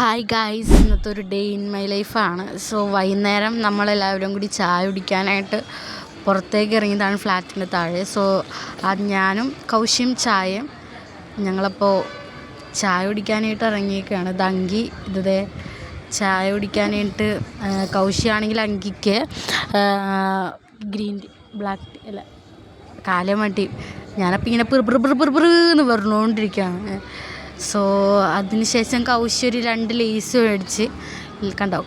Hi guys, ഇന്നത്തെ ഒരു day in my ലൈഫാണ്. സോ വൈകുന്നേരം നമ്മളെല്ലാവരും കൂടി ചായ കുടിക്കാനായിട്ട് പുറത്തേക്ക് ഇറങ്ങിയതാണ് ഫ്ലാറ്റിൻ്റെ താഴെ. സോ അത് ഞാനും കൗശിയും ചായയും ഞങ്ങളപ്പോൾ ചായ കുടിക്കാനായിട്ട് ഇറങ്ങിയേക്കാണ്. ഇത് അങ്കി ഇതേ ചായ കുടിക്കാനായിട്ട്. കൗശിയാണെങ്കിൽ അങ്കിക്ക് ഗ്രീൻ ടീ ബ്ലാക്ക് ടീ അല്ല കാലമട്ടി. ഞാനപ്പോൾ ഇങ്ങനെ എന്ന് പറഞ്ഞുകൊണ്ടിരിക്കുകയാണ്. സോ അതിനുശേഷം കൗശി ഒരു 2 ലേസ് മേടിച്ച് കണ്ടോ.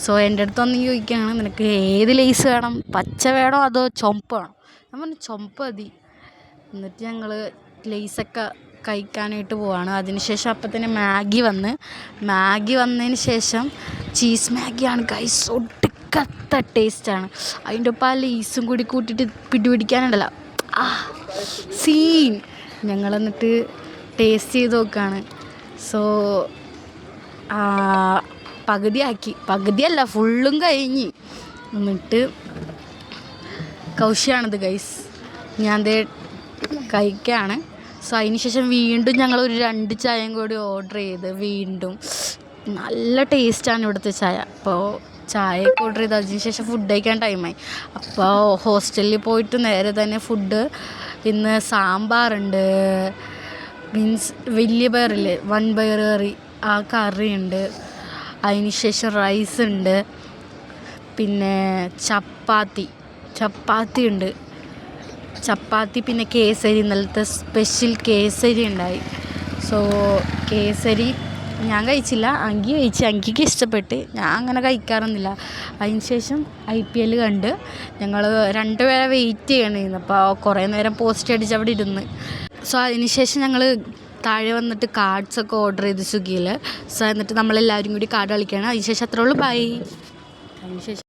സോ എൻ്റെ അടുത്തൊന്ന് ചോദിക്കുകയാണ്, നിനക്ക് ഏത് ലേസ് വേണം, പച്ച വേണോ അതോ ചുമപ്പ് വേണോ? ഞാൻ പറഞ്ഞു ചുമപ്പ് മതി. എന്നിട്ട് ഞങ്ങൾ ലേസൊക്കെ കഴിക്കാനായിട്ട് പോവാണ്. അതിനുശേഷം അപ്പം തന്നെ മാഗി വന്നതിന് ശേഷം ചീസ് മാഗിയാണ് ഗൈസ്. ഒടുക്കത്ത ടേസ്റ്റാണ്. അതിൻ്റെ ഒപ്പം ആ ലേസും കൂടി കൂട്ടിയിട്ട് പിടിപിടിക്കാനുണ്ടല്ലോ, സീൻ. ഞങ്ങളെന്നിട്ട് ടേസ്റ്റ് ചെയ്ത് നോക്കുകയാണ്. സോ പകുതിയല്ല ഫുള്ളും കഴിഞ്ഞ്. എന്നിട്ട് കൗശിയാണിത് ഗൈസ്, ഞാൻ ദേ കഴിക്കുകയാണ്. സോ അതിന് ശേഷം വീണ്ടും ഞങ്ങളൊരു 2 ചായയും കൂടി ഓർഡർ ചെയ്ത് വീണ്ടും നല്ല ടേസ്റ്റാണ് ഇവിടുത്തെ ചായ. അപ്പോൾ ചായയൊക്കെ ഓർഡർ ചെയ്ത് അതിന് ശേഷം ഫുഡ് കഴിക്കാൻ ടൈമായി. അപ്പോൾ ഹോസ്റ്റലിൽ പോയിട്ട് നേരെ തന്നെ ഫുഡ് ഇന്ന് സാമ്പാറുണ്ട്, മീൻസ് വലിയ പയറില്ലേ, 1 പയർ കറി, ആ കറിയുണ്ട്. അതിന് ശേഷം റൈസ് ഉണ്ട്, പിന്നെ ചപ്പാത്തി ഉണ്ട്, പിന്നെ കേസരി, ഇന്നലത്തെ സ്പെഷ്യൽ കേസരി ഉണ്ടായി. സോ കേസരി ഞാൻ കഴിച്ചില്ല, അങ്കി കഴിച്ച്, അങ്കിക്ക് ഇഷ്ടപ്പെട്ട്. ഞാൻ അങ്ങനെ കഴിക്കാറൊന്നുമില്ല. അതിന് ശേഷം IPL കണ്ട് ഞങ്ങൾ 2 പേരെ വെയിറ്റ് ചെയ്യണമായിരുന്നു. അപ്പോൾ കുറേ നേരം പോസ്റ്റ് അടിച്ച് അവിടെ ഇരുന്ന്. സോ അതിന് ശേഷം ഞങ്ങൾ താഴെ വന്നിട്ട് കാർഡ്സൊക്കെ ഓർഡർ ചെയ്ത് സ്വിഗ്ഗിയിൽ. സോ എന്നിട്ട് നമ്മളെല്ലാവരും കൂടി കാർഡ് കളിക്കുകയാണ്. അതിന് ശേഷം അത്രേ ഉള്ളൂ, ബൈ. അതിന് ശേഷം